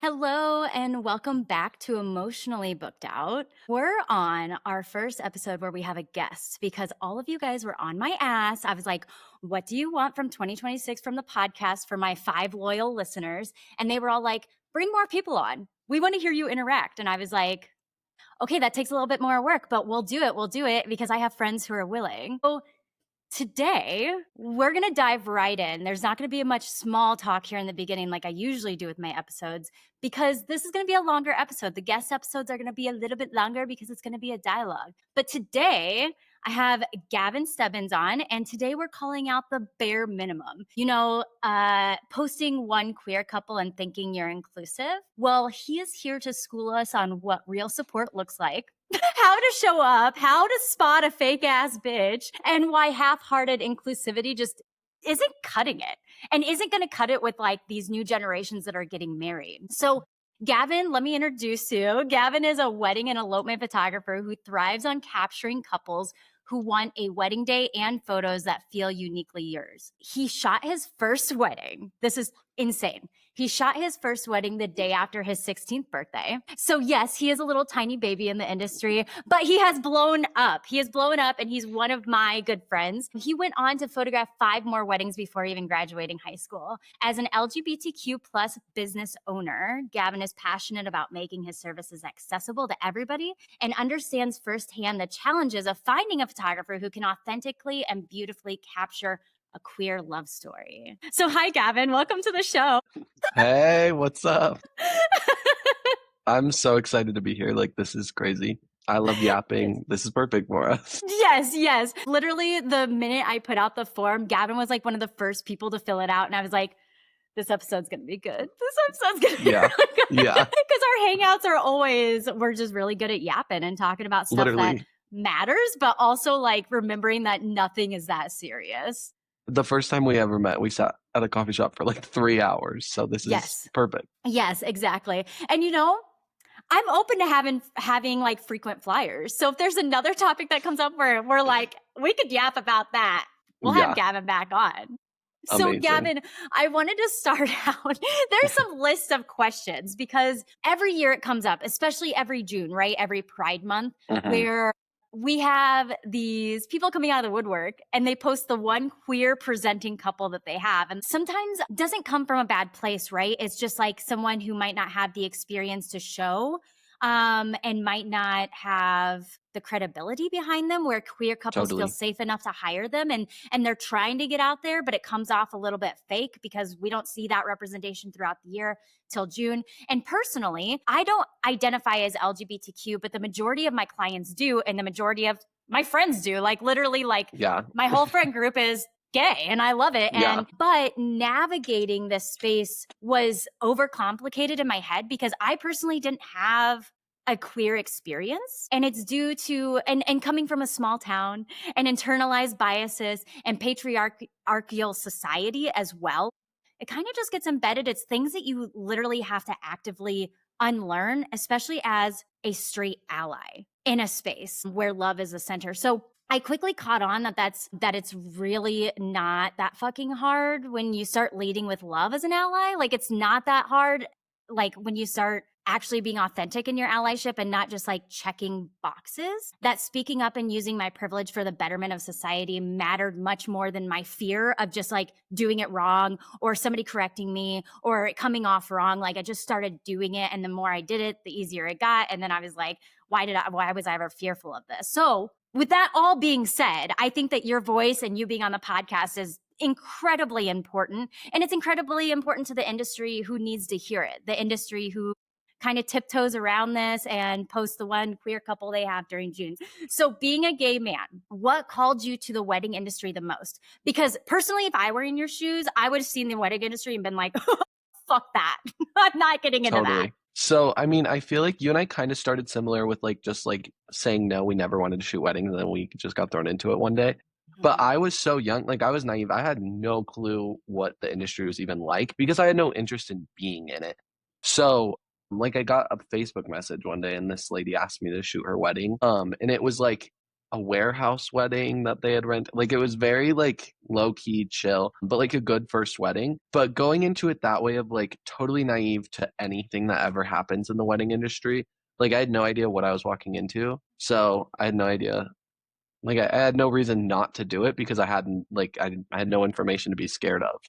Hello, and welcome back to Emotionally Booked Out. We're on our first episode where we have a guest because all of you guys were on my ass. I was like, what do you want from 2026 from the podcast for my 5 loyal listeners? And they were all like, bring more people on. We want to hear you interact. And I was like, okay, that takes a little bit more work, but we'll do it. We'll do it because I have friends who are willing. So today, we're going to dive right in. There's not going to be much small talk here in the beginning like I usually do with my episodes because this is going to be a longer episode. The guest episodes are going to be a little bit longer because it's going to be a dialogue. But today, I have Gavin Stebbins on, and today we're calling out the bare minimum. Posting one queer couple and thinking you're inclusive. Well, he is here to school us on what real support looks like, how to show up, how to spot a fake ass bitch, and why half-hearted inclusivity just isn't cutting it and isn't going to cut it with like these new generations that are getting married. So Gavin, let me introduce you. Gavin is a wedding and elopement photographer who thrives on capturing couples who want a wedding day and photos that feel uniquely yours. He shot his first wedding. This is insane. He shot his first wedding the day after his 16th birthday. So yes, he is a little tiny baby in the industry, but he has blown up. He has blown up and he's one of my good friends. He went on to photograph 5 more weddings before even graduating high school. As an LGBTQ plus business owner, Gavin is passionate about making his services accessible to everybody and understands firsthand the challenges of finding a photographer who can authentically and beautifully capture a queer love story. So hi, Gavin. Welcome to the show. Hey, what's up? I'm so excited to be here. Like, this is crazy. I love yapping. This is perfect for us. Yes. Literally, the minute I put out the form, Gavin was like one of the first people to fill it out. And I was like, this episode's going to be good. This episode's going to be really good. Yeah. Because our hangouts are always, we're just really good at yapping and talking about stuff that matters, but also like remembering that nothing is that serious. The first time we ever met, we sat at a coffee shop for like 3 hours. So this is perfect. Yes, exactly. And I'm open to having like frequent flyers. So if there's another topic that comes up where we're like, we could yap about that, we'll have Gavin back on. So Amazing. Gavin, I wanted to start out. There's some list of questions because every year it comes up, especially every June, right? Every Pride Month, where we have these people coming out of the woodwork and they post the one queer presenting couple that they have. And sometimes it doesn't come from a bad place, right? It's just like someone who might not have the experience to show and might not have the credibility behind them where queer couples feel safe enough to hire them and they're trying to get out there, but it comes off a little bit fake because we don't see that representation throughout the year till June. And personally, I don't identify as LGBTQ, but the majority of my clients do, and the majority of my friends do. Like literally, my whole friend group is gay and I love it. But navigating this space was overcomplicated in my head because I personally didn't have a queer experience. And it's due to, and coming from a small town and internalized biases and patriarchal society as well, it kind of just gets embedded. It's things that you literally have to actively unlearn, especially as a straight ally in a space where love is the center. So I quickly caught on that it's really not that fucking hard when you start leading with love as an ally. Like it's not that hard. Like when you start actually being authentic in your allyship and not just like checking boxes, that speaking up and using my privilege for the betterment of society mattered much more than my fear of just like doing it wrong or somebody correcting me or it coming off wrong. Like I just started doing it. And the more I did it, the easier it got. And then I was like, why was I ever fearful of this? So with that all being said, I think that your voice and you being on the podcast is incredibly important. And it's incredibly important to the industry who needs to hear it. The industry who kind of tiptoes around this and posts the one queer couple they have during June. So being a gay man, what called you to the wedding industry the most? Because personally, if I were in your shoes, I would have seen the wedding industry and been like, fuck that. I'm not getting into that. So, I mean, I feel like you and I kind of started similar with like just like saying no, we never wanted to shoot weddings, and then we just got thrown into it one day. But I was so young, like I was naive. I had no clue what the industry was even like because I had no interest in being in it. So like I got a Facebook message one day and this lady asked me to shoot her wedding. And it was like a warehouse wedding that they had rented. Like it was very like low key, chill, but like a good first wedding. But going into it that way of like totally naive to anything that ever happens in the wedding industry, like I had no idea what I was walking into. So I had no idea. Like I had no reason not to do it because I hadn't like I had no information to be scared of.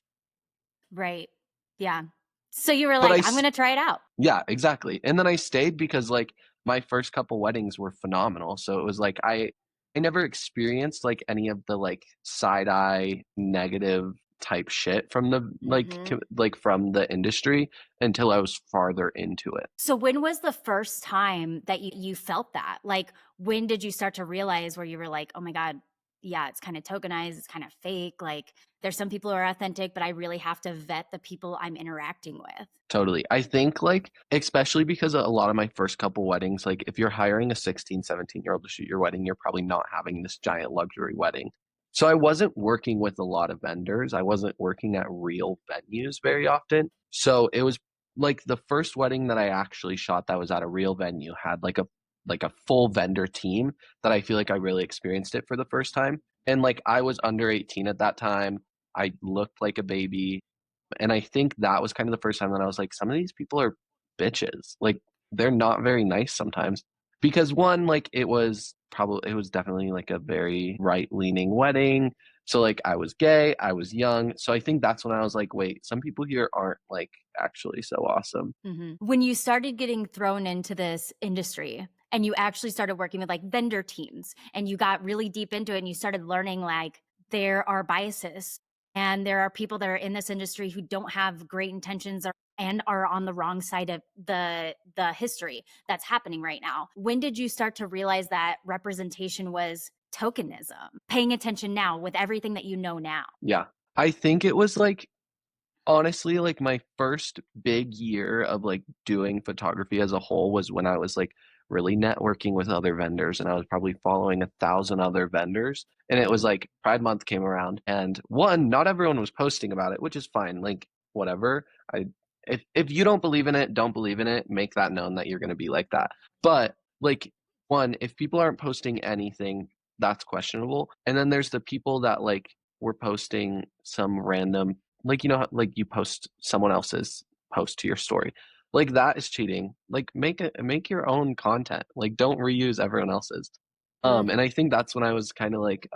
Right. Yeah. So you were But like, I'm going to try it out. yeah, exactly. And then I stayed because like my first couple weddings were phenomenal. So it was like I never experienced like any of the like side eye negative type shit from the Mhm. like from the industry until I was farther into it. So when was the first time that you felt that? Like, when did you start to realize where you were like, "Oh my god, yeah, it's kind of tokenized, it's kind of fake. Like, there's some people who are authentic, but I really have to vet the people I'm interacting with." Totally. I think like especially because a lot of my first couple weddings, like if you're hiring a 16, 17-year-old to shoot your wedding, you're probably not having this giant luxury wedding. So I wasn't working with a lot of vendors. I wasn't working at real venues very often. So it was like the first wedding that I actually shot that was at a real venue had like a full vendor team that I feel like I really experienced it for the first time. And like I was under 18 at that time. I looked like a baby. And I think that was kind of the first time that I was like, some of these people are bitches. Like they're not very nice sometimes. Because one, like it was definitely like a very right leaning wedding. So like I was gay, I was young. So I think that's when I was like, wait, some people here aren't like actually so awesome. When you started getting thrown into this industry and you actually started working with like vendor teams and you got really deep into it and you started learning like there are biases and there are people that are in this industry who don't have great intentions and are on the wrong side of the history that's happening right now. When did you start to realize that representation was tokenism? Paying attention now with everything that you know now. Yeah. I think it was like honestly, like my first big year of like doing photography as a whole was when I was like really networking with other vendors and I was probably following 1,000 other vendors. And it was Mhm. like Pride Month came around and one, not everyone was posting about it, which is fine. Like whatever. I if you don't believe in it, don't believe in it, make that known that you're gonna be like that. But like one, if people aren't posting anything, that's questionable. And then there's the people that like were posting some random like you know how, like you post someone else's post to your story like that is cheating like make your own content like don't reuse everyone else's Mm. and I think that's when I was kind of like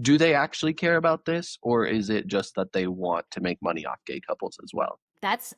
do they actually care about this or is it just that they want to make money off gay couples as well. That's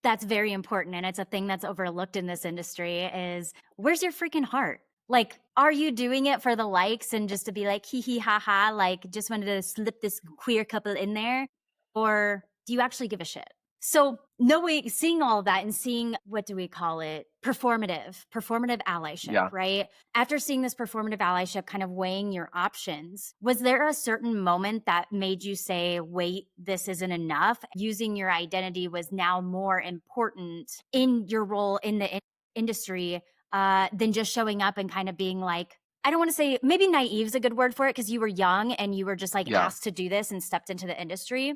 That's very important, and it's a thing that's overlooked in this industry is where's your freaking heart? Like, are you doing it for the likes and just to be like, hee hee ha ha, like just wanted to slip this queer couple in there? Or do you actually give a shit? So knowing, seeing all of that and seeing, what do we call it? Performative allyship, Yeah. right? After seeing this performative allyship, kind of weighing your options, was there a certain moment that made you say, wait, this isn't enough? Using your identity was now more important in your role in the industry than just showing up and kind of being like, I don't want to say, maybe naive is a good word for it because you were young and you were just like Yeah. asked to do this and stepped into the industry.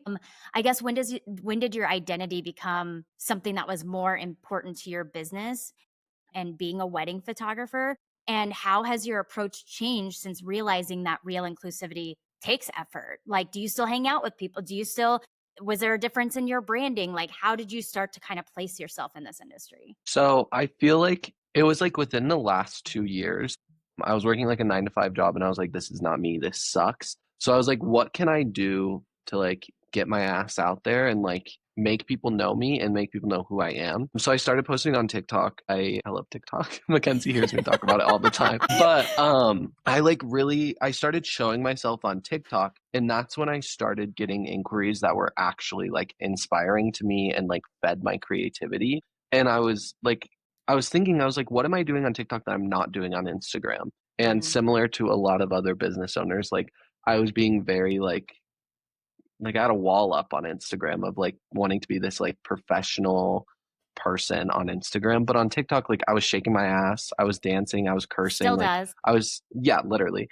I guess when did your identity become something that was more important to your business and being a wedding photographer? And how has your approach changed since realizing that real inclusivity takes effort? Like, do you still hang out with people? Was there a difference in your branding? Like, how did you start to kind of place yourself in this industry? So I feel like it was like within the last 2 years, I was working like a 9 to 5 job and I was like, this is not me. This sucks. So I was like, what can I do to like get my ass out there and like make people know me and make people know who I am? So I started posting on TikTok. I love TikTok. Mackenzie hears me talk about it all the time. But I like really I started showing myself on TikTok and that's when I started getting inquiries that were actually like inspiring to me and like fed my creativity. And I was thinking, I was like, what am I doing on TikTok that I'm not doing on Instagram? And Mhm. similar to a lot of other business owners, like I was being very like I had a wall up on Instagram of like wanting to be this like professional person on Instagram. But on TikTok, like I was shaking my ass, I was dancing, I was cursing, Still like does. I was yeah, literally.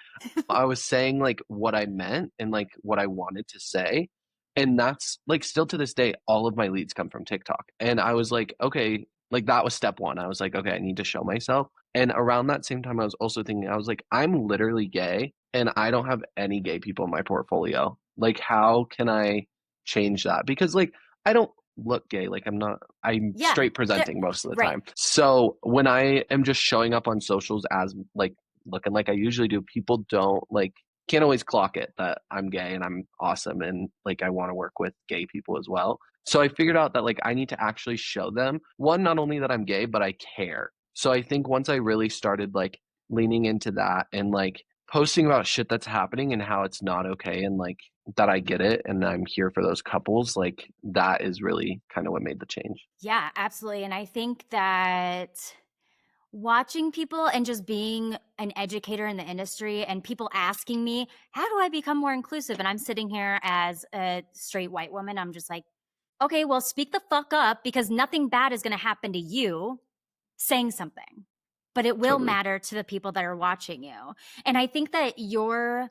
I was saying like what I meant and like what I wanted to say. And that's like still to this day, all of my leads come from TikTok. And I was like, okay, Like that was step one. I was like, okay, I need to show myself. And around that same time, I was also thinking, I was like, I'm literally gay and I don't have any gay people in my portfolio. Like, how can I change that? Because like, I don't look gay. Like I'm Yeah. straight presenting most of the Right. time. So when I am just showing up on socials as like looking like I usually do, people don't like, can't always clock it that I'm gay and I'm awesome and like I want to work with gay people as well. So I figured out that like I need to actually show them one, not only that I'm gay, but I care. So I think once I really started like leaning into that and like posting about shit that's happening and how it's not okay and like that I get it and I'm here for those couples, like that is really kind of what made the change. Yeah, absolutely. And I think that watching people and just being an educator in the industry and people asking me, how do I become more inclusive? And I'm sitting here as a straight white woman. I'm just like, okay, well, speak the fuck up because nothing bad is going to happen to you saying something, but it will Totally. matter to the people that are watching you. And I think that your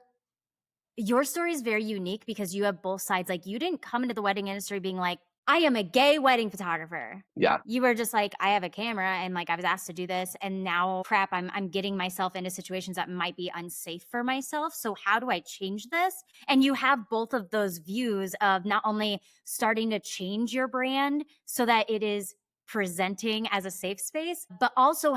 story is very unique because you have both sides. Like, you didn't come into the wedding industry being like, I am a gay wedding photographer. Yeah. You were just like, I have a camera and like I was asked to do this, and now crap, I'm getting myself into situations that might be unsafe for myself. So how do I change this? And you have both of those views of not only starting to change your brand so that it is presenting as a safe space, but also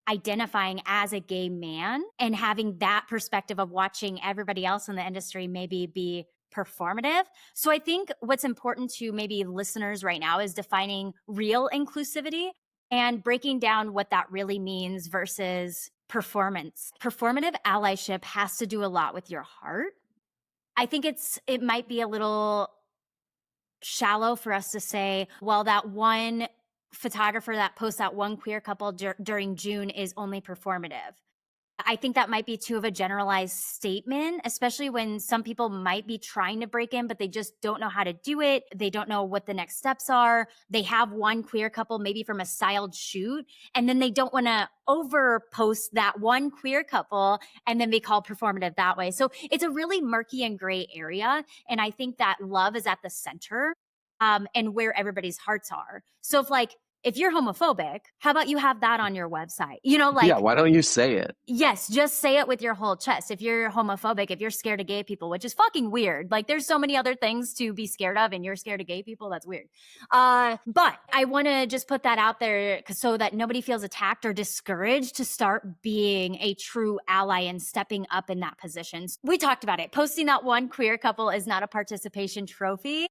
identifying as a gay man and having that perspective of watching everybody else in the industry maybe be performative. So I think what's important to maybe listeners right now is defining real inclusivity and breaking down what that really means versus performance. Performative allyship has to do a lot with your heart. I think it might be a little shallow for us to say, well, that one photographer that posts that one queer couple during June is only performative. I think that might be too of a generalized statement, especially when some people might be trying to break in, but they just don't know how to do it. They don't know what the next steps are. They have one queer couple, maybe from a styled shoot, and then they don't want to over post that one queer couple and then be called performative that way. So it's a really murky and gray area. And I think that love is at the center, and where everybody's hearts are. So if you're homophobic, how about you have that on your website? Yeah. Why don't you say it? Yes, just say it with your whole chest. If you're homophobic, if you're scared of gay people, which is fucking weird. Like, there's so many other things to be scared of, and you're scared of gay people. That's weird. But I want to just put that out there so that nobody feels attacked or discouraged to start being a true ally and stepping up in that position. We talked about it. Posting that one queer couple is not a participation trophy.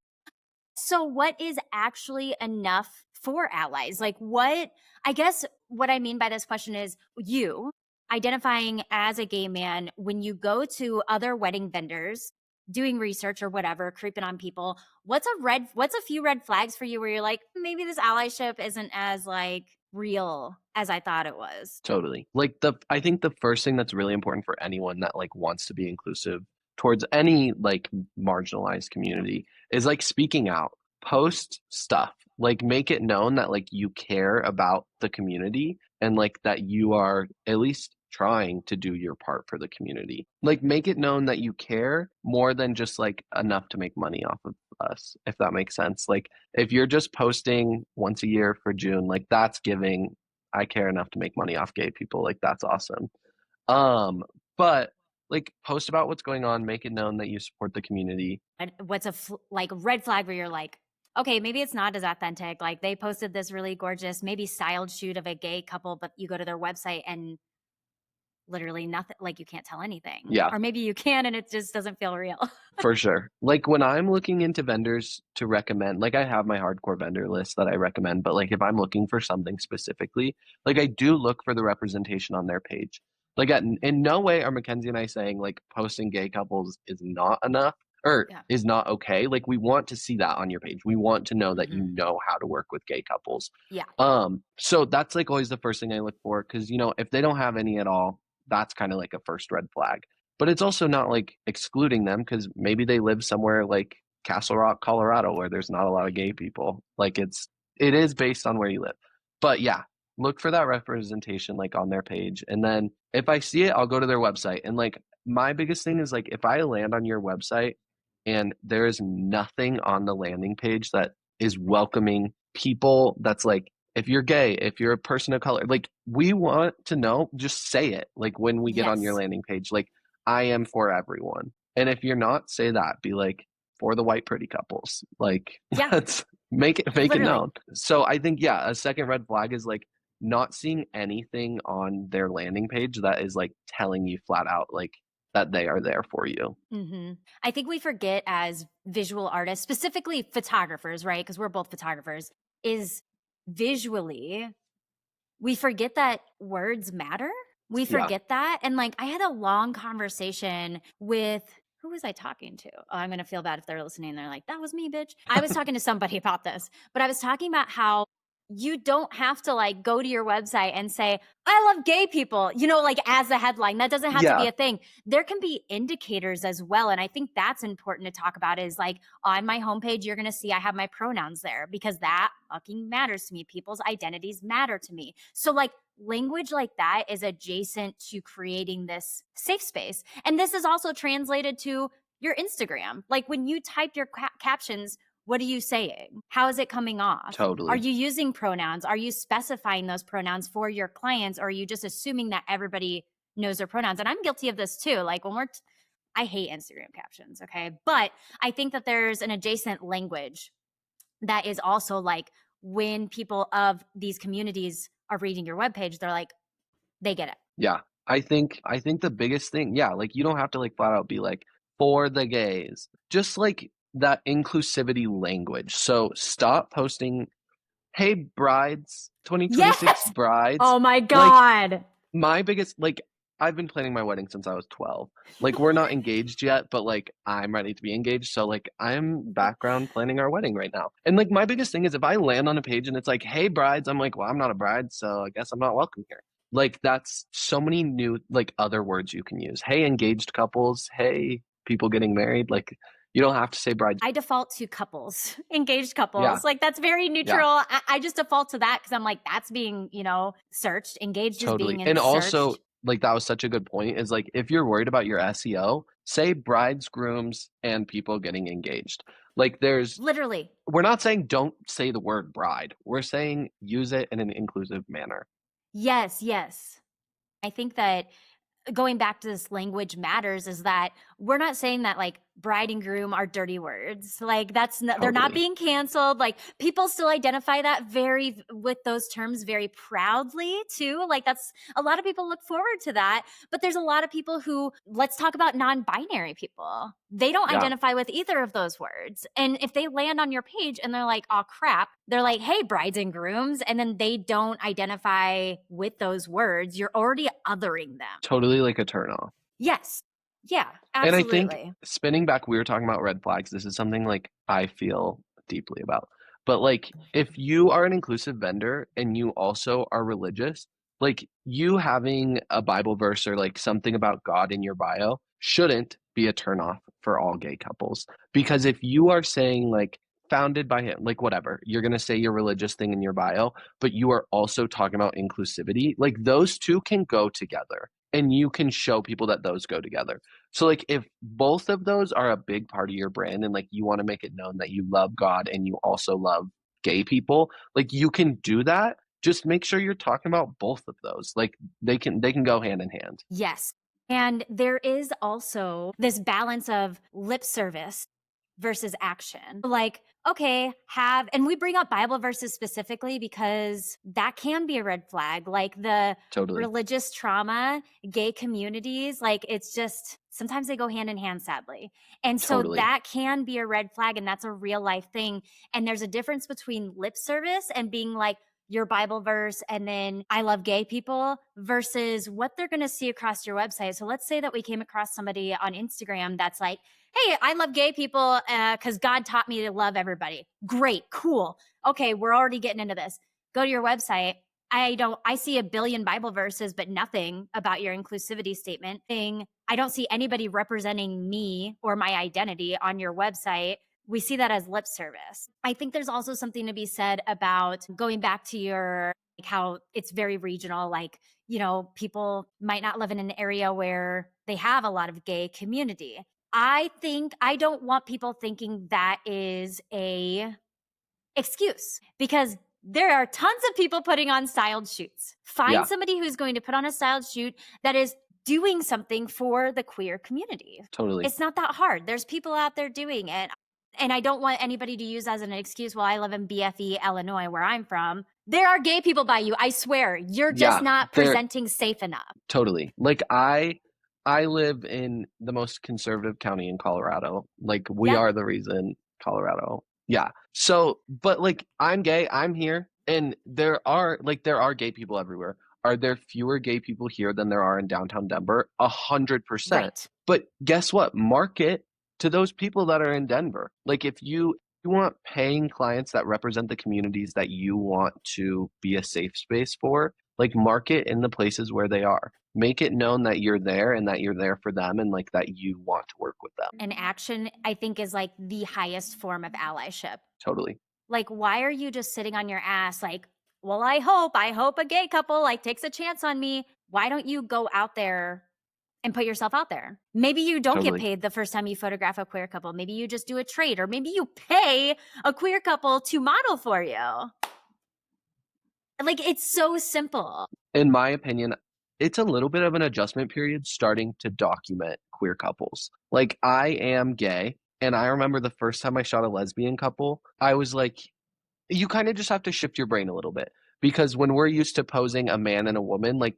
So what is actually enough for allies? I guess what I mean by this question is you identifying as a gay man when you go to other wedding vendors, doing research or whatever, creeping on people. What's a few red flags for you where you're like, maybe this allyship isn't as like real as I thought it was? Totally. Like I think the first thing that's really important for anyone that like wants to be inclusive towards any like marginalized community is like speaking out, post stuff, like make it known that like you care about the community and like that you are at least trying to do your part for the community. Like make it known that you care more than just like enough to make money off of us, if that makes sense. Like if you're just posting once a year for June, like that's giving I care enough to make money off gay people. Like that's awesome. But like post about what's going on, make it known that you support the community. And what's like red flag where you're like, okay, maybe it's not as authentic. Like, they posted this really gorgeous, maybe styled shoot of a gay couple, but you go to their website and literally nothing, like you can't tell anything. Yeah, Or maybe you can and it just doesn't feel real. for sure. Like when I'm looking into vendors to recommend, like I have my hardcore vendor list that I recommend, but like if I'm looking for something specifically, like I do look for the representation on their page. Like in no way are McKenzie and I saying like posting gay couples is not enough or Yeah. is not okay. Like we want to see that on your page. We want to know that you Mhm. know how to work with gay couples. Yeah. So that's like always the first thing I look for because you know if they don't have any at all, that's kind of like a first red flag. But it's also not like excluding them because maybe they live somewhere like Castle Rock, Colorado, where there's not a lot of gay people. Like it is based on where you live. But yeah, look for that representation like on their page. And then if I see it, I'll go to their website. And like my biggest thing is like if I land on your website and there is nothing on the landing page that is welcoming people that's like if you're gay, if you're a person of color, like we want to know, just say it. Like when we get on your Yes. landing page, like I am for everyone. And if you're not, say that. Be like for the white pretty couples. Like Yeah, let's make it literally. known. So I think yeah, a second red flag is like not seeing anything on their landing page that is like telling you flat out like that they are there for you. I think we forget as visual artists, specifically photographers, right? Because we're both photographers, is visually, we forget that words matter. We Yeah. forget that. And like, I had a long conversation with, who was I talking to? Oh, I'm going to feel bad if they're listening. They're like, that was me, bitch. I was talking to somebody about this, but I was talking about how you don't have to like go to your website and say, I love gay people, like as a headline. That doesn't have to be Yeah, a thing. There can be indicators as well. And I think that's important to talk about is like on my homepage, you're going to see I have my pronouns there because that fucking matters to me. People's identities matter to me. So like language like that is adjacent to creating this safe space. And this is also translated to your Instagram. Like when you type your captions, what are you saying? How is it coming off? Are totally. you using pronouns? Are you specifying those pronouns for your clients? Or are you just assuming that everybody knows their pronouns? And I'm guilty of this too. Like when I hate Instagram captions, okay? But I think that there's an adjacent language that is also like when people of these communities are reading your webpage, they're like, they get it. Yeah. I think the biggest thing, yeah, like you don't have to like flat out be like for the gays. Just like that inclusivity language. So stop posting, "Hey brides, 2026 Yes. brides." Oh my Like God. my biggest like I've been planning my wedding since I was 12. Like we're not engaged yet, but like I'm ready to be engaged. So like I'm background planning our wedding right now. And like my biggest thing is if I land on a page and it's like, "Hey brides," I'm like, "Well, I'm not a bride, so I guess I'm not welcome here." Like that's so many new like other words you can use. Hey engaged couples, hey people getting married. Like you don't have to say bride. I default to couples, engaged Yeah, couples. Like that's very yeah. neutral. I just default to that because I'm like, that's being, searched. Engaged is being Totally. And also, searched. like that was such a good point is like if you're worried about your SEO, say brides, grooms, and people getting engaged. Like Literally. we're not saying don't say the word bride. We're saying use it in an inclusive manner. Yes, yes. I think that going back to this language matters is that we're not saying that like bride and groom are dirty words. Like that's not, they're not Totally. being canceled. Like people still identify that very with those terms very proudly too. Like that's a lot of people look forward to that, but there's a lot of people who, let's talk about non-binary people. They don't Yeah, identify with either of those words. And if they land on your page and they're like, "Oh crap," they're like, "Hey brides and grooms," and then they don't identify with those words, you're already othering them. totally like a turn off. Yes. Yeah, And I think absolutely. spinning back, we were talking about red flags. This is something like I feel deeply about. But like if you are an inclusive vendor and you also are religious, like you having a Bible verse or like something about God in your bio shouldn't be a turnoff for all gay couples. Because if you are saying like founded by him, like whatever, you're gonna say your religious thing in your bio, but you are also talking about inclusivity, like those two can go together. And you can show people that those go together. So like if both of those are a big part of your brand and like you want to make it known that you love God and you also love gay people, like you can do that. Just make sure you're talking about both of those. Like they can go hand in hand. Yes. And there is also this balance of lip service versus action. Like, okay, and we bring up Bible verses specifically because that can be a red flag. Like the Totally. religious trauma, gay communities, like it's just sometimes they go hand in hand, sadly. And so Totally. that can be a red flag, and that's a real life thing. And there's a difference between lip service and being like, your Bible verse and then I love gay people versus what they're going to see across your website. So let's say that we came across somebody on Instagram that's like, "Hey, I love gay people because God taught me to love everybody." Great, cool. Okay, we're already getting into this. Go to your website. I see a billion Bible verses, but nothing about your inclusivity statement. I don't see anybody representing me or my identity on your website. We see that as lip service. I think there's also something to be said about going back to your like how it's very regional. Like, people might not live in an area where they have a lot of gay community. I think I don't want people thinking that is a excuse because There are tons of people putting on styled shoots. Find somebody who's going to put on a styled shoot that is doing something for the queer community. Totally. It's not that hard. There's people out there doing it. And I don't want anybody to use as an excuse, well, I live in BFE, Illinois, where I'm from. There are gay people by you. I swear. You're just not presenting safe enough. Totally. Like I live in the most conservative county in Colorado. Like we are the reason Colorado. Yeah. So, but like I'm gay, I'm here, and there are gay people everywhere. Are there fewer gay people here than there are in downtown Denver? 100%. Right. But guess what? Market to those people that are in Denver. Like if you want paying clients that represent the communities that you want to be a safe space for, like market in the places where they are. Make it known that you're there and that you're there for them and like that you want to work with them. And action, I think, is like the highest form of allyship. Totally. Like, why are you just sitting on your ass like, well, I hope a gay couple like takes a chance on me. Why don't you go out there and put yourself out there? Maybe you don't get paid the first time you photograph a queer couple. Maybe you just do a trade, or maybe you pay a queer couple to model for you. Like, it's so simple. In my opinion, it's a little bit of an adjustment period starting to document queer couples. Like I am gay, and I remember the first time I shot a lesbian couple, I was like, you kind of just have to shift your brain a little bit, because when we're used to posing a man and a woman, like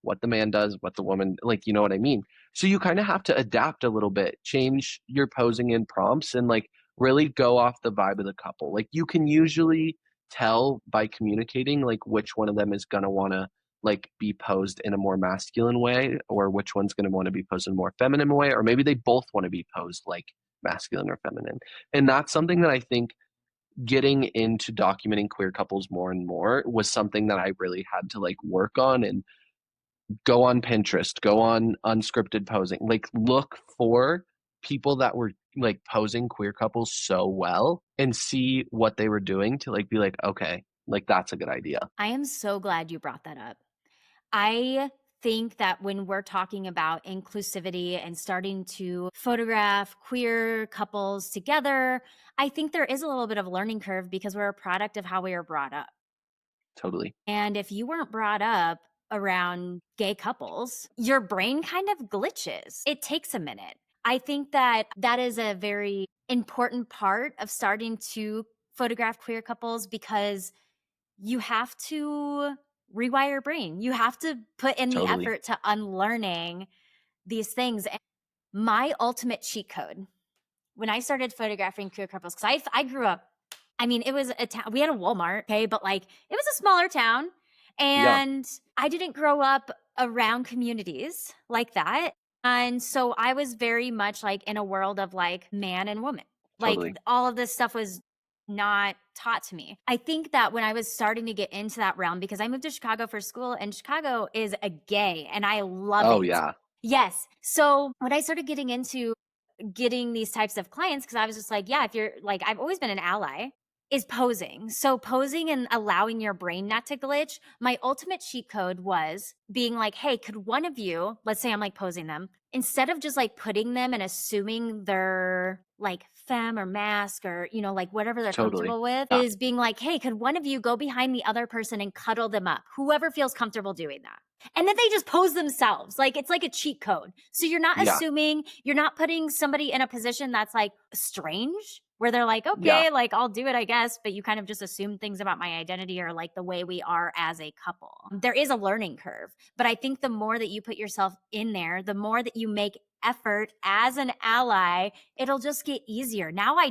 what the man does, what the woman, like you know what I mean. So you kind of have to adapt a little bit, change your posing in prompts, and like really go off the vibe of the couple. Like you can usually tell by communicating like which one of them is gonna want to like be posed in a more masculine way, or which one's going to want to be posed in a more feminine way, or maybe they both want to be posed like masculine or feminine. And that's something that I think getting into documenting queer couples more and more was something that I really had to like work on, and go on Pinterest, go on unscripted posing, like look for people that were like posing queer couples so well and see what they were doing to like be like, okay, like that's a good idea. I am so glad you brought that up. I think that when we're talking about inclusivity and starting to photograph queer couples together, I think there is a little bit of a learning curve because we're a product of how we were brought up. Totally. And if you weren't brought up around gay couples, your brain kind of glitches. It takes a minute. I think that that is a very important part of starting to photograph queer couples, because you have to rewire your brain. You have to put in the effort to unlearning these things. And my ultimate cheat code when I started photographing queer couples, because I grew up, I mean, it was a town, we had a Walmart, okay, but like it was a smaller town, and I didn't grow up around communities like that. And so I was very much like in a world of like man and woman. Like all of this stuff was not taught to me. I think that when I was starting to get into that realm, because I moved to Chicago for school, and Chicago is a gay, and I love it. Oh yeah. Yes. So when I started getting into getting these types of clients, because I was just like, yeah, if you're like, I've always been an ally, is posing. So posing and allowing your brain not to glitch. My ultimate cheat code was being like, hey, could one of you, let's say I'm like posing them, instead of just like putting them and assuming they're like femme or mask or, you know, like whatever they're comfortable with, is being like, hey, could one of you go behind the other person and cuddle them up? Whoever feels comfortable doing that. And then they just pose themselves. Like it's like a cheat code. So you're not assuming, you're not putting somebody in a position that's like strange, where they're like, okay, like I'll do it, I guess. But you kind of just assume things about my identity or like the way we are as a couple. There is a learning curve. But I think the more that you put yourself in there, the more that you make effort as an ally, it'll just get easier. Now I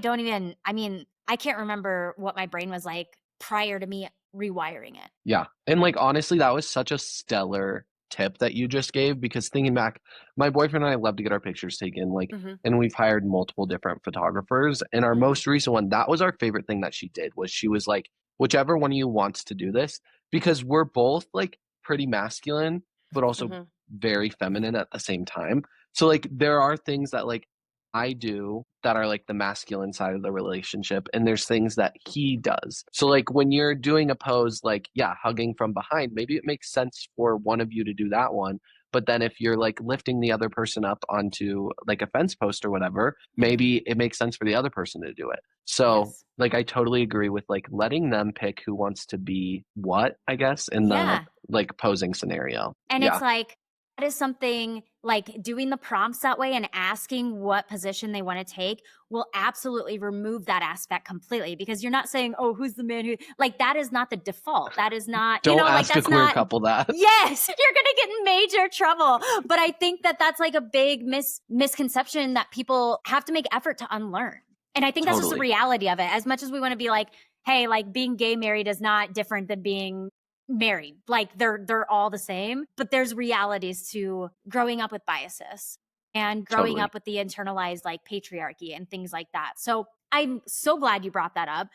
can't remember what my brain was like prior to me rewiring it. Yeah. And like, honestly, that was such a stellar tip that you just gave, because thinking back, my boyfriend and I love to get our pictures taken, like, and we've hired multiple different photographers, and our most recent one, that was our favorite thing that she did, was she was like, whichever one of you wants to do this, because we're both like pretty masculine, but also very feminine at the same time. So like, there are things that like I do that are like the masculine side of the relationship, and there's things that he does. So like when you're doing a pose, like, yeah, hugging from behind, maybe it makes sense for one of you to do that one, But then if you're like lifting the other person up onto like a fence post or whatever, Mhm. maybe it makes sense for the other person to do it. So Yes. like I totally agree with like letting them pick who wants to be what, I guess, in the Yeah. like posing scenario. And Yeah, it's like, that is something like doing the prompts that way and asking what position they want to take will absolutely remove that aspect completely, because you're not saying, oh, who's the man who, like, that is not the default. That is not, don't like, ask a that's queer not, couple that. yes, you're going to get in major trouble. But I think that that's like a big misconception that people have to make effort to unlearn. And I think that's just the Totally, reality of it. As much as we want to be like, hey, like being gay married is not different than being married, like they're all the same, but there's realities to growing up with biases and growing totally, up with the internalized like patriarchy and things like that. So I'm so glad you brought that up.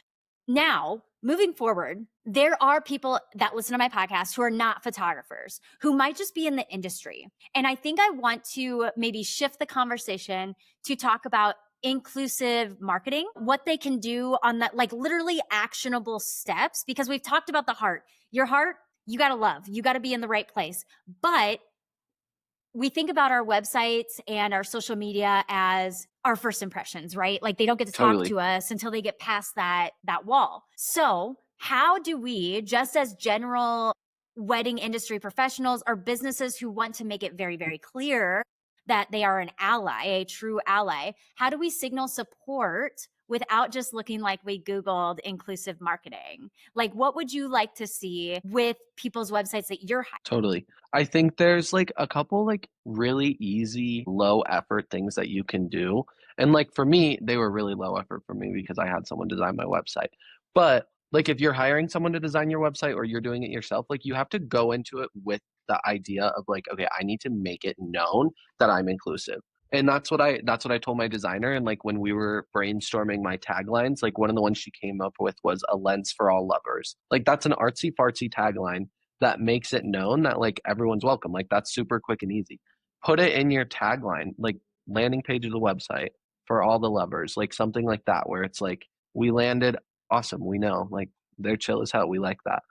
Now moving forward, there are people that listen to my podcast who are not photographers, who might just be in the industry, and I think I want to maybe shift the conversation to talk about inclusive marketing, what they can do on that, like literally actionable steps, because we've talked about the heart. Your heart, you got to love, you got to be in the right place. But we think about our websites and our social media as our first impressions, right? Like they don't get to talk totally. to us until they get past that wall. So, how do we, just as general wedding industry professionals or businesses who want to make it very, very clear that they are an ally, a true ally, how do we signal support without just looking like we Googled inclusive marketing? Like, what would you like to see with people's websites that you're hiring? Totally. I think there's like a couple like really easy, low effort things that you can do. And like for me, they were really low effort for me because I had someone design my website. But like if you're hiring someone to design your website or you're doing it yourself, like you have to go into it with the idea of like, okay, I need to make it known that I'm inclusive. And that's what I told my designer. And like when we were brainstorming my taglines, like one of the ones she came up with was a lens for all lovers. Like that's an artsy fartsy tagline that makes it known that like everyone's welcome. Like that's super quick and easy. Put it in your tagline, like landing page of the website for all the lovers, like something like that, where it's like, we landed, awesome, we know, like they're chill as hell. We like that.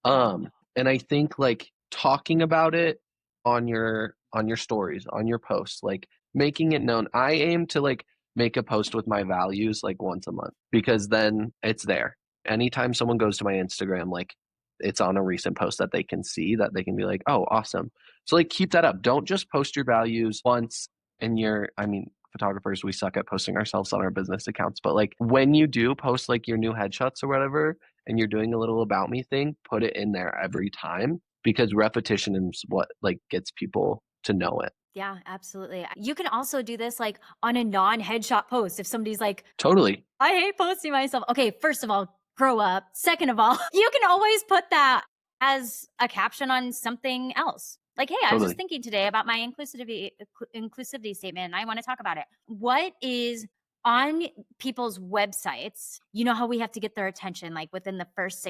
Yeah. And I think like talking about it on your stories, on your posts, like making it known. I aim to like make a post with my values like once a month because then it's there. Anytime someone goes to my Instagram, like it's on a recent post that they can see that they can be like, oh, awesome. So like keep that up. Don't just post your values once in your, I mean, photographers, we suck at posting ourselves on our business accounts, but like when you do post like your new headshots or whatever, and you're doing a little about me thing, put it in there every time because repetition is what like gets people to know it. Yeah, absolutely. You can also do this like on a non headshot post. If somebody's like, Totally. I hate posting myself. Okay, first of all, grow up. Second of all, you can always put that as a caption on something else. Like, hey, I was just Totally. thinking today about my inclusivity statement and I want to talk about it. What is on people's websites? You know how we have to get their attention like within the first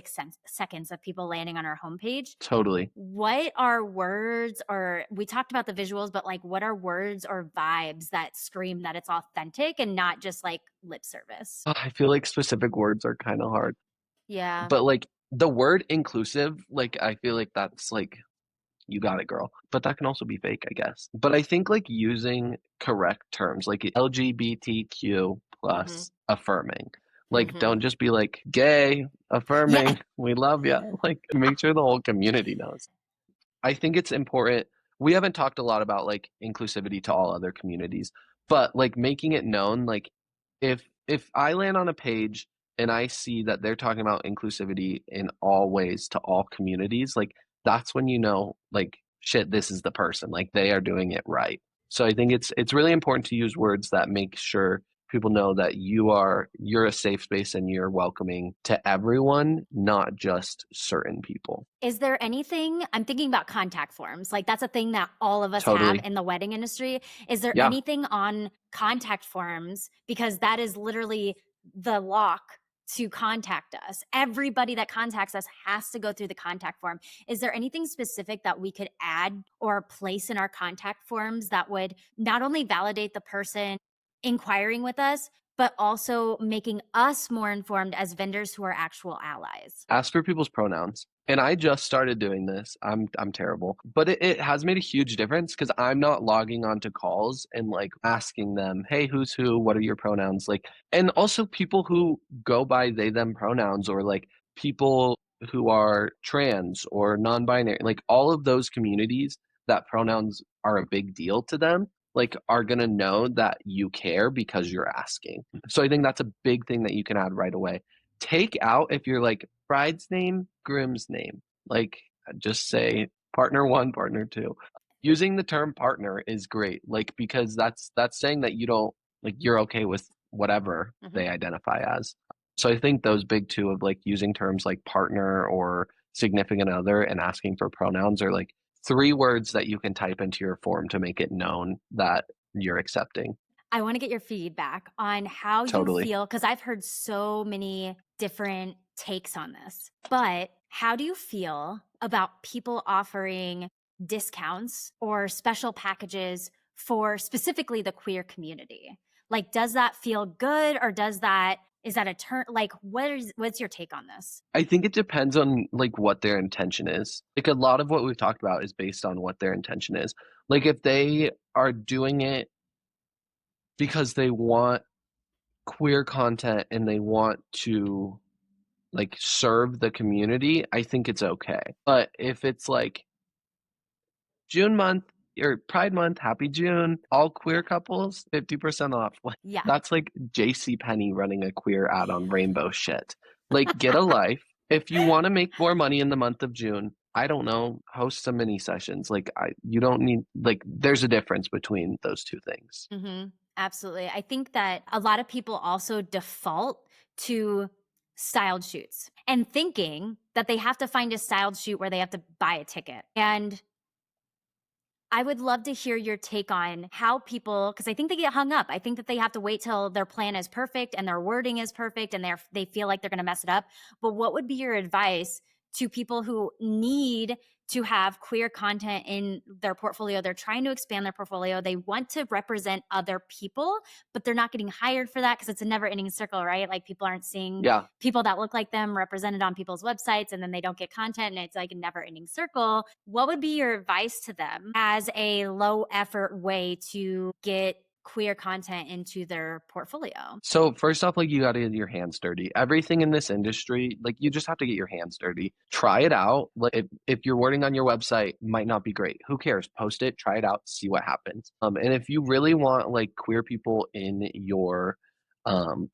seconds of people landing on our homepage? Totally. What are words, or we talked about the visuals, but like what are words or vibes that scream that it's authentic and not just like lip service? I feel like specific words are kind of hard, Yeah. but like the word inclusive, like I feel like that's like you got it, girl. But that can also be fake, I guess. But I think like using correct terms, like LGBTQ Mhm. plus affirming. Like, Mhm. don't just be like gay, Yeah. affirming, we love you. Like, make sure the whole community knows. I think it's important. We haven't talked a lot about like inclusivity to all other communities, but like making it known, like if I land on a page and I see that they're talking about inclusivity in all ways to all communities, like that's when you know, like shit, this is the person. Like they are doing it right. So I think it's really important to use words that make sure people know that you're a safe space and you're welcoming to everyone, not just certain people. Is there anything, I'm thinking about contact forms. Like that's a thing that all of us have Totally. in the wedding industry. Is there Yeah. anything on contact forms, because that is literally the lock to contact us. Everybody that contacts us has to go through the contact form. Is there anything specific that we could add or place in our contact forms that would not only validate the person inquiring with us, but also making us more informed as vendors who are actual allies? Ask for people's pronouns. And I just started doing this. I'm terrible. But it has made a huge difference because I'm not logging onto calls and like asking them, hey, who's who? What are your pronouns? Like, and also people who go by they, them pronouns, or like people who are trans or non-binary, like all of those communities that pronouns are a big deal to them, like are gonna know that you care because you're asking. So I think that's a big thing that you can add right away. Take out if you're like bride's name, groom's name. Like just say partner one, partner two. Using the term partner is great, like because that's saying that you don't like you're okay with whatever they identify as. So I think those big two of like using terms like partner or significant other and asking for pronouns are like three words that you can type into your form to make it known that you're accepting. I want to get your feedback on how you Totally. feel, because I've heard so many different takes on this. But how do you feel about people offering discounts or special packages for specifically the queer community? Like, does that feel good, or is that a turn? Like, what's your take on this? I think it depends on like what their intention is. Like a lot of what we've talked about is based on what their intention is. Like if they are doing it because they want queer content and they want to like serve the community, I think it's okay. But if it's like June month or Pride month, happy June, all queer couples, 50% off. Like Yeah. that's like JC Penney running a queer ad on rainbow shit. Like get a life. If you want to make more money in the month of June, I don't know, host some mini sessions. Like you don't need like there's a difference between those two things. Absolutely. I think that a lot of people also default to styled shoots and thinking that they have to find a styled shoot where they have to buy a ticket. And I would love to hear your take on how people, because I think they get hung up. I think that they have to wait till their plan is perfect and their wording is perfect and they feel like they're going to mess it up. But what would be your advice to people who need to have queer content in their portfolio? They're trying to expand their portfolio. They want to represent other people, but they're not getting hired for that because it's a never ending circle, right? Like people aren't seeing Yeah. people that look like them represented on people's websites, and then they don't get content, and it's like a never ending circle. What would be your advice to them as a low effort way to get queer content into their portfolio? So first off, like you got to get your hands dirty. Everything in this industry, like you just have to get your hands dirty. Try it out. Like if your wording on your website might not be great, who cares? Post it, try it out, see what happens. And if you really want like queer people in your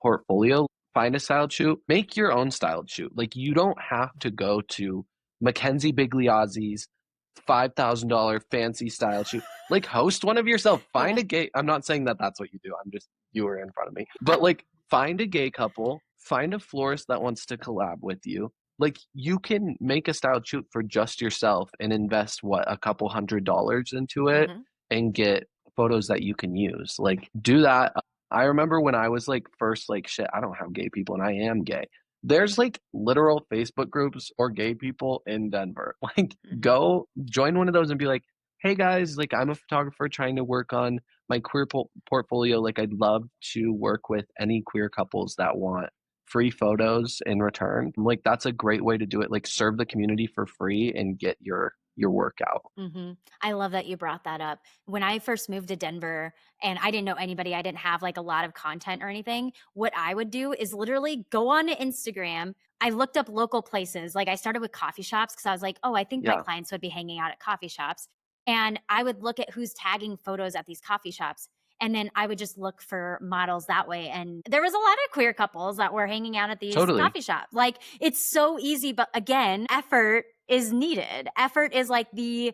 portfolio, find a styled shoot. Make your own styled shoot. Like you don't have to go to McKenzie Bigliazzi's $5,000 fancy style shoot. Like host one of yourself. Find a gay. I'm not saying that that's what you do. I'm just you were in front of me. But like find a gay couple. Find a florist that wants to collab with you. Like you can make a style shoot for just yourself and invest what a couple $100 into it and get photos that you can use. Like do that. I remember when I was like first like shit, I don't have gay people and I am gay. There's like literal Facebook groups or gay people in Denver. Like go join one of those and be like, hey guys, like I'm a photographer trying to work on my queer portfolio. Like I'd love to work with any queer couples that want free photos in return. Like that's a great way to do it. Like serve the community for free and get your work out. I love that you brought that up. When I first moved to Denver and I didn't know anybody, I didn't have like a lot of content or anything. What I would do is literally go on Instagram. I looked up local places. Like I started with coffee shops because I was like, oh, I think my Yeah, clients would be hanging out at coffee shops. And I would look at who's tagging photos at these coffee shops. And then I would just look for models that way. And there was a lot of queer couples that were hanging out at these totally. coffee shops. Like it's so easy, but again, effort is needed. Effort is like the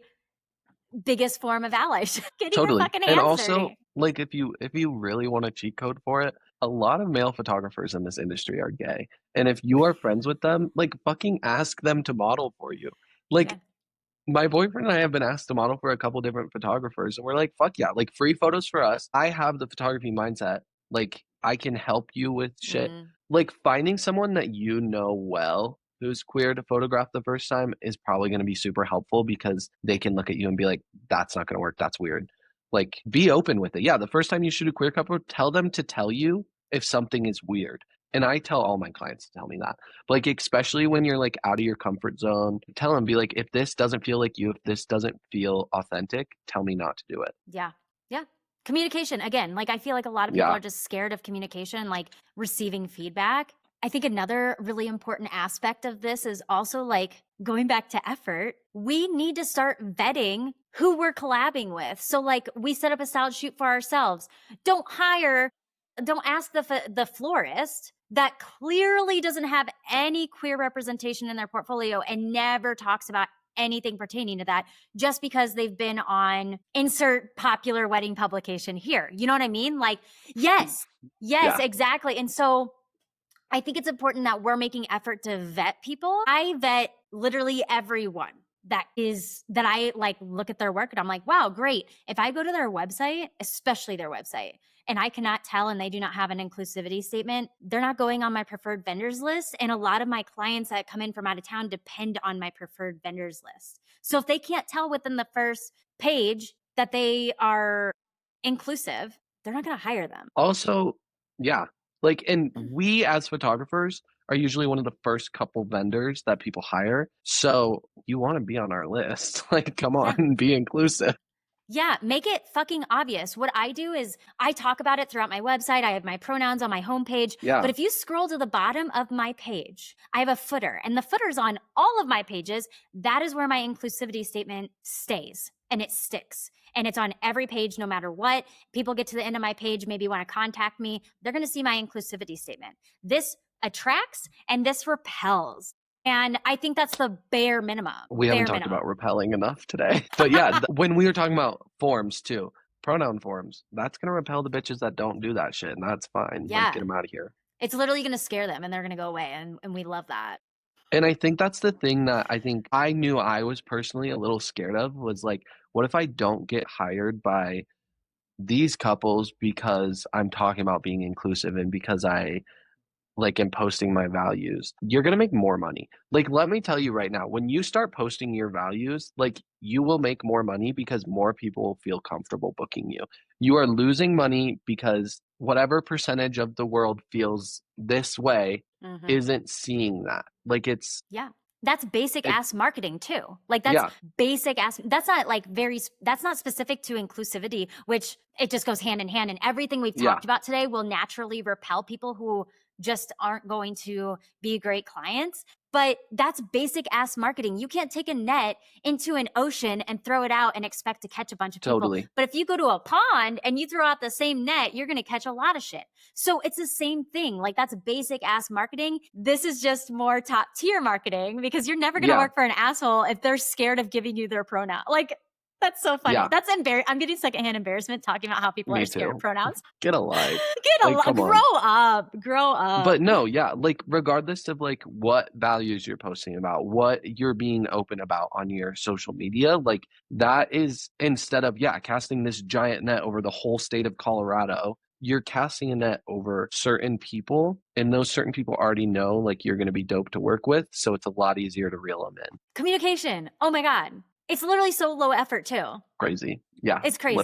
biggest form of allyship. Getting your Totally. fucking And hands also, dirty. like if you really want a cheat code for it, a lot of male photographers in this industry are gay. And if you are friends with them, like fucking ask them to model for you. Like Yeah. my boyfriend and I have been asked to model for a couple different photographers, and we're like, fuck yeah, like free photos for us. I have the photography mindset. Like I can help you with shit. Like finding someone that you know well who's queer to photograph the first time is probably going to be super helpful because they can look at you and be like, that's not going to work. That's weird. Like be open with it. Yeah, the first time you shoot a queer couple, tell them to tell you if something is weird. And I tell all my clients to tell me that. But like, especially when you're like out of your comfort zone, tell them, be like, if this doesn't feel like you, if this doesn't feel authentic, tell me not to do it. Yeah. Yeah. Communication, again, like I feel like a lot of people Yeah. are just scared of communication, like receiving feedback. I think another really important aspect of this is also like going back to effort. We need to start vetting who we're collabing with. So like we set up a style shoot for ourselves. Don't ask the florist that clearly doesn't have any queer representation in their portfolio and never talks about anything pertaining to that just because they've been on insert popular wedding publication here. You know what I mean? Like, yes, Yeah. exactly. And so I think it's important that we're making effort to vet people. I vet literally everyone that I like look at their work and I'm like, wow, great. If I go to their website, especially their website, and I cannot tell and they do not have an inclusivity statement, they're not going on my preferred vendors list. And a lot of my clients that come in from out of town depend on my preferred vendors list. So if they can't tell within the first page that they are inclusive, they're not going to hire them. Also, yeah. Like, and we as photographers are usually one of the first couple vendors that people hire. So you want to be on our list. Like, come on, be inclusive. Yeah, make it fucking obvious. What I do is I talk about it throughout my website. I have my pronouns on my homepage. Yeah. But if you scroll to the bottom of my page, I have a footer, and the footer's on all of my pages. That is where my inclusivity statement stays and it sticks. And it's on every page, no matter what. People get to the end of my page, maybe want to contact me. They're going to see my inclusivity statement. This attracts and this repels. And I think that's the bare minimum. We haven't talked about repelling enough today. But yeah, when we were talking about forms too, pronoun forms, that's going to repel the bitches that don't do that shit. And that's fine. Yeah. Like, get them out of here. It's literally going to scare them and they're going to go away. And we love that. And I think that's the thing that I think I knew I was personally a little scared of was like, what if I don't get hired by these couples because I'm talking about being inclusive and because I like am posting my values? You're going to make more money. Like, let me tell you right now, when you start posting your values, like you will make more money because more people will feel comfortable booking you. You are losing money because whatever percentage of the world feels this way isn't seeing that. Like it's that's basic ass marketing too. Like that's basic ass. That's not like that's not specific to inclusivity, which it just goes hand in hand. And everything we've talked about today will naturally repel people who just aren't going to be great clients. But that's basic ass marketing. You can't take a net into an ocean and throw it out and expect to catch a bunch of people. Totally. But if you go to a pond and you throw out the same net, you're going to catch a lot of shit. So it's the same thing. Like that's basic ass marketing. This is just more top tier marketing because you're never going to work for an asshole if they're scared of giving you their pronoun. Like that's so funny. Yeah. That's I'm getting secondhand embarrassment talking about how people are scared of pronouns. Get a life. Get a life. Grow up. But no, yeah, like regardless of like what values you're posting about, what you're being open about on your social media, like that is instead of casting this giant net over the whole state of Colorado, you're casting a net over certain people, and those certain people already know like you're going to be dope to work with, so it's a lot easier to reel them in. Communication. Oh my God. It's literally so low effort too. Crazy. Yeah. It's crazy.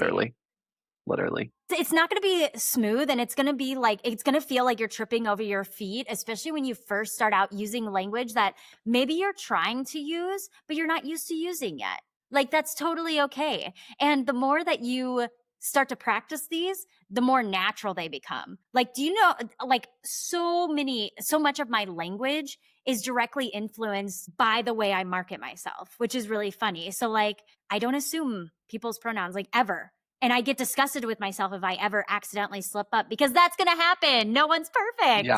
Literally. It's not going to be smooth and it's going to be like, it's going to feel like you're tripping over your feet, especially when you first start out using language that maybe you're trying to use, but you're not used to using yet. Like that's totally okay. And the more that you start to practice these, the more natural they become. Like, do you know, like so much of my language is directly influenced by the way I market myself, which is really funny. So like, I don't assume people's pronouns like ever. And I get disgusted with myself if I ever accidentally slip up because that's going to happen. No one's perfect.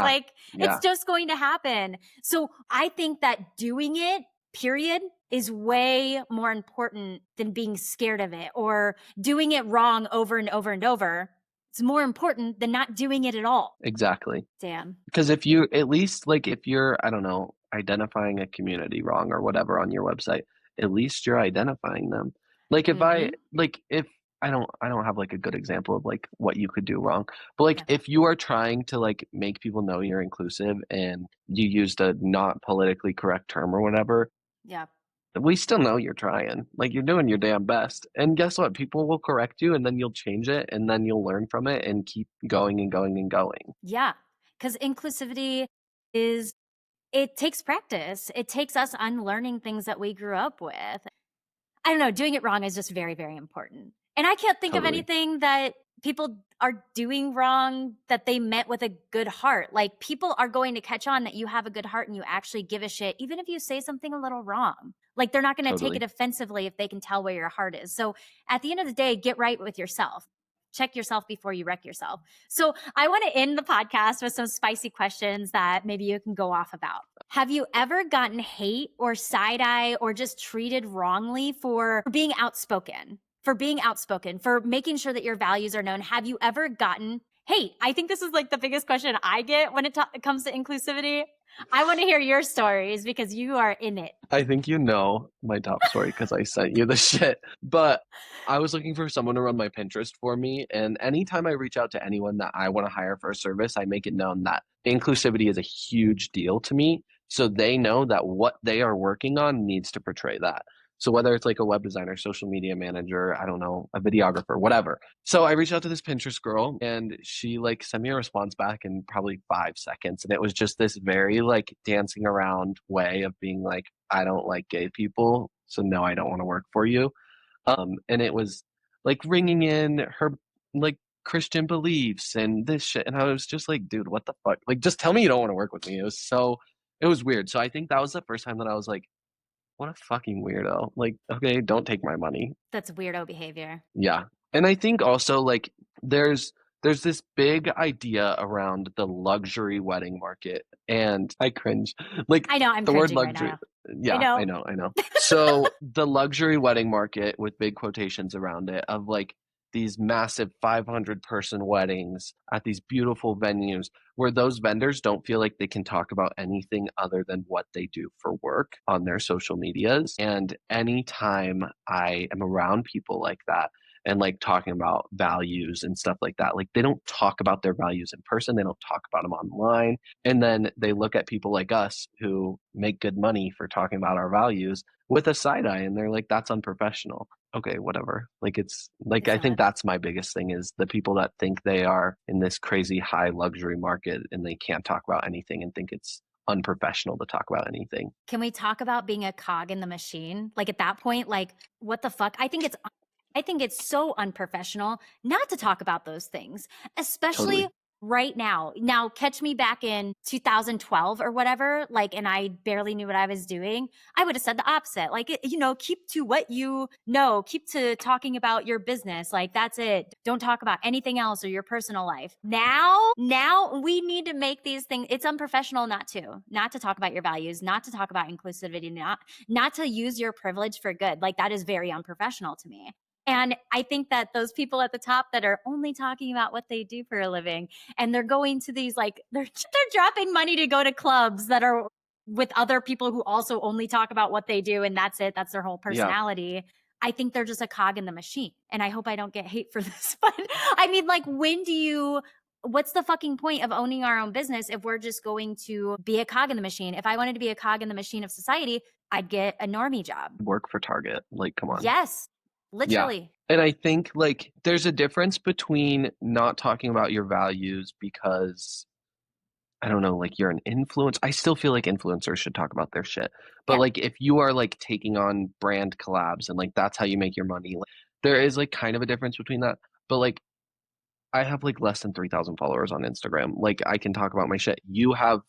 It's just going to happen. So I think that doing it, period, is way more important than being scared of it or doing it wrong over and over and over. It's more important than not doing it at all. Exactly. Damn. Because if you, at least like if you're, I don't know, identifying a community wrong or whatever on your website, at least you're identifying them. Like if I don't have like a good example of like what you could do wrong, but like if you are trying to like make people know you're inclusive and you used a not politically correct term or whatever, we still know you're trying. Like you're doing your damn best. And guess what? People will correct you and then you'll change it and then you'll learn from it and keep going and going and going. Yeah. because inclusivity it takes practice. It takes us unlearning things that we grew up with. I don't know, doing it wrong is just very, very important. And I can't think of Totally. anything that people are doing wrong that they meant with a good heart. Like, people are going to catch on that you have a good heart and you actually give a shit, even if you say something a little wrong. Like, they're not going to take Totally. it offensively if they can tell where your heart is. So at the end of the day, get right with yourself. Check yourself before you wreck yourself. So I want to end the podcast with some spicy questions that maybe you can go off about. Have you ever gotten hate or side eye or just treated wrongly for being outspoken? For making sure that your values are known? Have you ever gotten hate? I think this is like the biggest question I get when it comes to inclusivity. I want to hear your stories because you are in it. I think you know my top story because I sent you the shit. But I was looking for someone to run my Pinterest for me. And anytime I reach out to anyone that I want to hire for a service, I make it known that inclusivity is a huge deal to me. So they know that what they are working on needs to portray that. So whether it's like a web designer, social media manager, I don't know, a videographer, whatever. So I reached out to this Pinterest girl and she like sent me a response back in probably 5 seconds. And it was just this very like dancing around way of being like, I don't like gay people, so no, I don't want to work for you. And it was like ringing in her like Christian beliefs and this shit. And I was just like, dude, what the fuck? Like, just tell me you don't want to work with me. It was weird. So I think that was the first time that I was like, what a fucking weirdo. Like, okay, don't take my money. That's weirdo behavior. Yeah. And I think also like there's this big idea around the luxury wedding market and I cringe. Like I know, I'm the word cringing right luxury. now. Yeah, I know. I know. So the luxury wedding market with big quotations around it of like these massive 500-person weddings at these beautiful venues where those vendors don't feel like they can talk about anything other than what they do for work on their social medias. And anytime I am around people like that, and like talking about values and stuff like that. Like they don't talk about their values in person, they don't talk about them online. And then they look at people like us who make good money for talking about our values with a side eye and they're like, that's unprofessional. Okay, whatever. Like it's like It's I think not. that's my biggest thing is the people that think they are in this crazy high luxury market and they can't talk about anything and think it's unprofessional to talk about anything. Can we talk about being a cog in the machine? Like, at that point, like, what the fuck? I think it's so unprofessional not to talk about those things, especially Totally. right now. Now, catch me back in 2012 or whatever, like, and I barely knew what I was doing. I would have said the opposite. Like, keep to what you know, keep to talking about your business. Like, that's it. Don't talk about anything else or your personal life. Now we need to make these things, it's unprofessional not to talk about your values, not to talk about inclusivity, not to use your privilege for good. Like, that is very unprofessional to me. And I think that those people at the top that are only talking about what they do for a living and they're going to these like they're dropping money to go to clubs that are with other people who also only talk about what they do and that's it, that's their whole Yeah. personality. I think they're just a cog in the machine. And I hope I don't get hate for this. But I mean, like, what's the fucking point of owning our own business if we're just going to be a cog in the machine? If I wanted to be a cog in the machine of society, I'd get a normie job. Work for Target. Like, come on. Yes. Yeah. Literally. And I think like there's a difference between not talking about your values because I don't know, like you're an influence. I still feel like influencers should talk about their shit. But Yeah. like if you are like taking on brand collabs and like that's how you make your money, like, there is like kind of a difference between that. But like I have like less than 3,000 followers on Instagram. Like I can talk about my shit. You have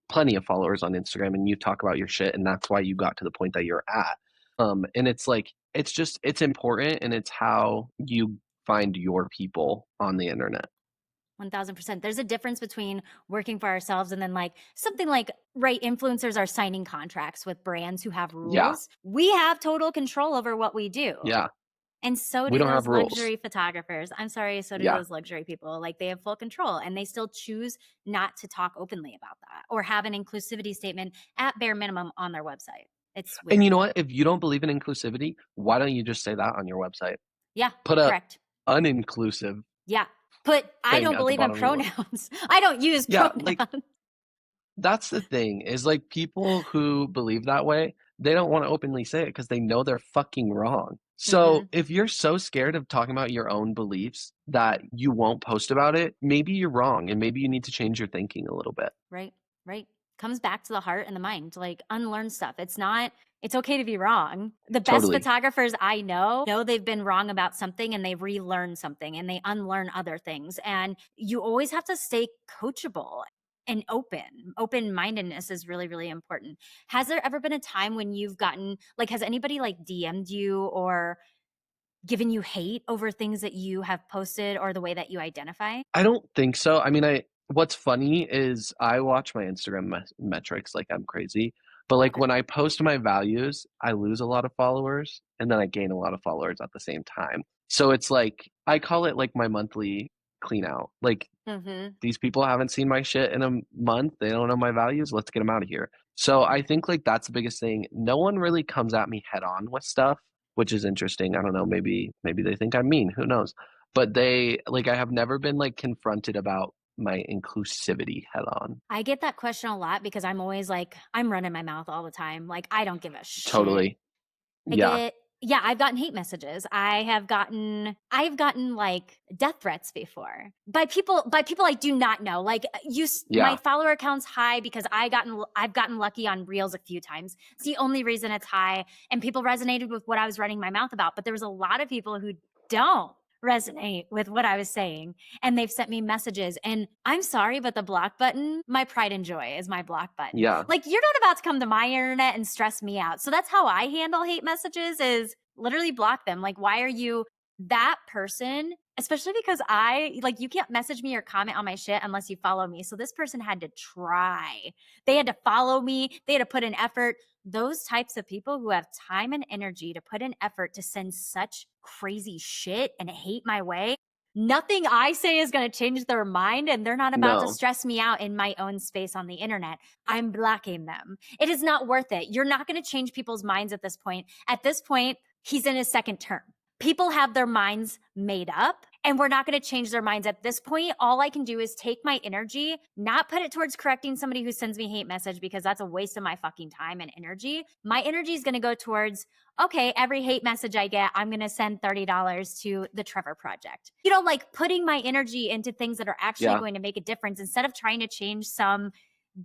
plenty of followers on Instagram and you talk about your shit and that's why you got to the point that you're at. And it's like it's important and it's how you find your people on the internet. 1000%. There's a difference between working for ourselves and then like something like, right, influencers are signing contracts with brands who have Yeah. rules. We have total control over what we do. Yeah. And so We do don't those have rules. luxury photographers. I'm sorry, so do Yeah. those luxury people. Like, they have full control and they still choose not to talk openly about that or have an inclusivity statement at bare minimum on their website. It's weird. And you know what? If you don't believe in inclusivity, why don't you just say that on your website? Yeah. Put a correct. uninclusive. Yeah. I don't believe in pronouns. I don't use pronouns. Like that's the thing is like people who believe that way, they don't want to openly say it because they know they're fucking wrong. So Mm-hmm. if you're so scared of talking about your own beliefs that you won't post about it, maybe you're wrong and maybe you need to change your thinking a little bit. Right, right. Comes back to the heart and the mind, like unlearn stuff. It's okay to be wrong. The best Totally. photographers I know they've been wrong about something and they relearn something and they unlearn other things. And you always have to stay coachable and open. Open mindedness is really, really important. Has there ever been a time when you've gotten, like, has anybody like DM'd you or given you hate over things that you have posted or the way that you identify? I don't think so. I mean, what's funny is I watch my Instagram metrics like I'm crazy, but like Okay. when I post my values, I lose a lot of followers and then I gain a lot of followers at the same time. So it's like I call it like my monthly clean out. Like Mm-hmm. these people haven't seen my shit in a month. They don't know my values. Let's get them out of here. So I think like that's the biggest thing. No one really comes at me head on with stuff, which is interesting. I don't know. Maybe they think I'm mean. Who knows? But they like I have never been like confronted about my inclusivity head on. I get that question a lot because I'm always like, I'm running my mouth all the time. Like, I don't give a shit. Totally. I Yeah. get, yeah, I've gotten hate messages. I've gotten like death threats before by people I do not know. Like my Yeah. follower account's high because I've gotten lucky on reels a few times. It's the only reason it's high, and people resonated with what I was running my mouth about. But there was a lot of people who don't resonate with what I was saying, and they've sent me messages. And I'm sorry, but the block button, my pride and joy is my block button. Yeah. Like, you're not about to come to my internet and stress me out. So that's how I handle hate messages, is literally block them. Like, why are you that person? Especially because you can't message me or comment on my shit unless you follow me. So this person had to try. They had to follow me. They had to put in effort. Those types of people who have time and energy to put in effort to send such crazy shit and hate my way, nothing I say is going to change their mind, and they're not about to No. stress me out in my own space on the internet. I'm blocking them. It is not worth it. You're not going to change people's minds at this point. At this point, he's in his second term. People have their minds made up, and we're not going to change their minds at this point. All I can do is take my energy, not put it towards correcting somebody who sends me hate message, because that's a waste of my fucking time and energy. My energy is going to go towards, okay, every hate message I get, I'm going to send $30 to the Trevor Project. Like putting my energy into things that are actually Yeah. going to make a difference instead of trying to change some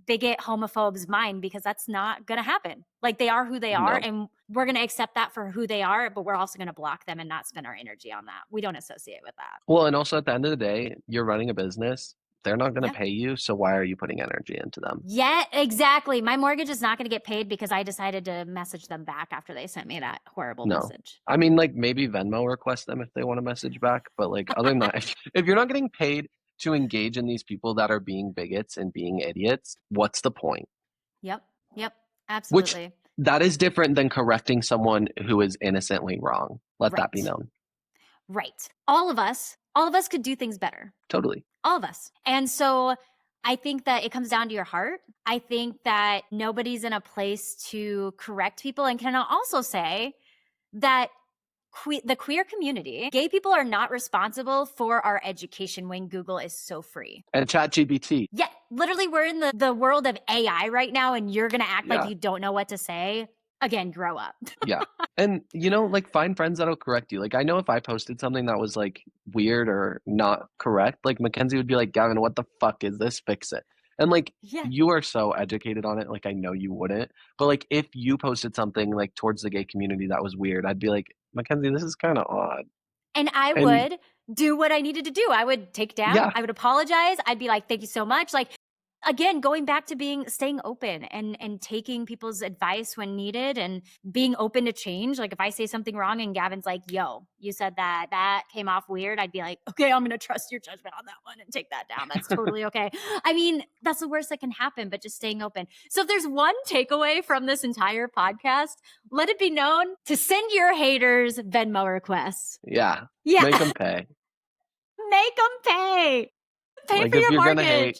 bigot homophobe's mind, because that's not going to happen. Like, they are who they are, No. and we're going to accept that for who they are, but we're also going to block them and not spend our energy on that. We don't associate with that. Well, and also at the end of the day, you're running a business. They're not going to Yeah. pay you, so why are you putting energy into them? Yeah, exactly. My mortgage is not going to get paid because I decided to message them back after they sent me that horrible No. message. I mean, like maybe Venmo request them if they want to message back, but like other than that, if you're not getting paid to engage in these people that are being bigots and being idiots, what's the point? Yep. Which Absolutely. that is different than correcting someone who is innocently wrong. Let that be Right. known. Right. All of us could do things better. Totally. All of us. And so I think that it comes down to your heart. I think that nobody's in a place to correct people. And can I also say that the queer community, gay people are not responsible for our education when Google is so free. And ChatGPT. Yeah, literally, we're in the world of AI right now, and you're going to act like Yeah. you don't know what to say. Again, grow up. Yeah. And like find friends that'll correct you. Like I know if I posted something that was like weird or not correct, like McKenzie would be like, Gavin, what the fuck is this? Fix it. And like Yeah. you are so educated on it, like I know you wouldn't. But like if you posted something like towards the gay community that was weird, I'd be like, McKenzie, this is kind of odd. And I And would do what I needed to do. I would take down, yeah, I would apologize. I'd be like, thank you so much. Like, again, going back to staying open and taking people's advice when needed and being open to change. Like, if I say something wrong and Gavin's like, yo, you said that came off weird, I'd be like, okay, I'm going to trust your judgment on that one and take that down. That's totally okay. I mean, that's the worst that can happen, but just staying open. So if there's one takeaway from this entire podcast, let it be known to send your haters Venmo requests. yeah. Yeah. Make them pay. Make them pay. Pay Like for if your you're mortgage. gonna hate,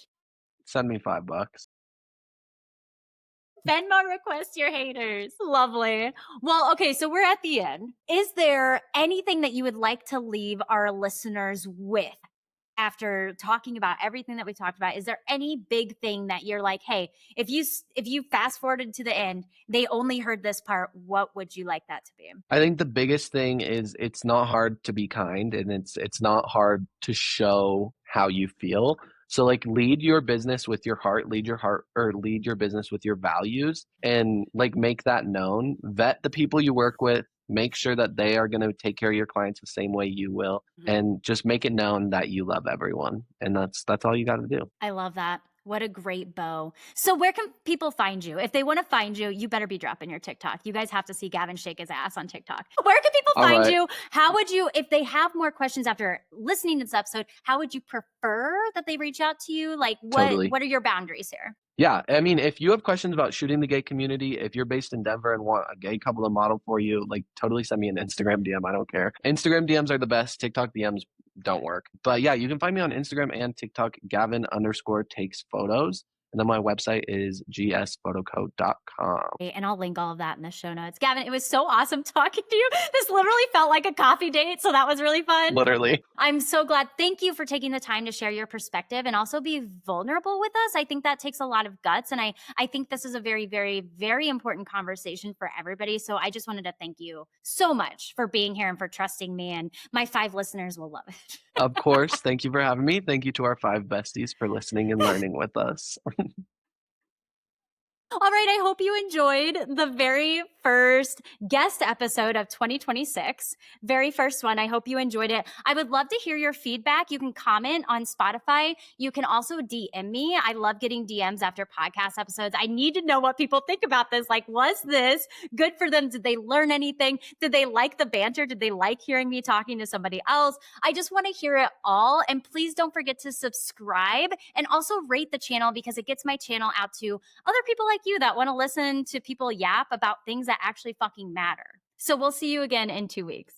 send me $5. Venmo request your haters. Lovely. Well, okay, so we're at the end. Is there anything that you would like to leave our listeners with? after talking about everything that we talked about, is there any big thing that you're like, hey, if you fast forwarded to the end, they only heard this part, what would you like that to be? I think the biggest thing is it's not hard to be kind, and it's not hard to show how you feel. So like lead your business with your heart, lead your heart or lead your business with your values, and like make that known. Vet the people you work with, make sure that they are going to take care of your clients the same way you will, and just make it known that you love everyone. And that's all you got to do. I love that. What a great bow. So where can people find you? If they want to find you, you better be dropping your TikTok. You guys have to see Gavin shake his ass on TikTok. Where can people All find right. you? How would you, if they have more questions after listening to this episode, how would you prefer that they reach out to you? Like Totally. what are your boundaries here? Yeah, I mean, if you have questions about shooting the gay community, if you're based in Denver and want a gay couple to model for you, like totally send me an Instagram DM. I don't care. Instagram DMs are the best. TikTok DMs don't work. But yeah, you can find me on Instagram and TikTok, Gavin_takes photos. And then my website is gsphotoco.com. And I'll link all of that in the show notes. Gavin, it was so awesome talking to you. This literally felt like a coffee date, so that was really fun. Literally. I'm so glad. Thank you for taking the time to share your perspective and also be vulnerable with us. I think that takes a lot of guts. And I think this is a very, very, very important conversation for everybody. So I just wanted to thank you so much for being here and for trusting me. And my 5 listeners will love it. Of course. Thank you for having me. Thank you to our 5 besties for listening and learning with us. All right, I hope you enjoyed the very first guest episode of 2026. Very first one. I hope you enjoyed it. I would love to hear your feedback. You can comment on Spotify. You can also DM me. I love getting DMs after podcast episodes. I need to know what people think about this. Like, was this good for them? Did they learn anything? Did they like the banter? Did they like hearing me talking to somebody else? I just want to hear it all. And please don't forget to subscribe and also rate the channel because it gets my channel out to other people like you that want to listen to people yap about things that actually fucking matter. So we'll see you again in 2 weeks.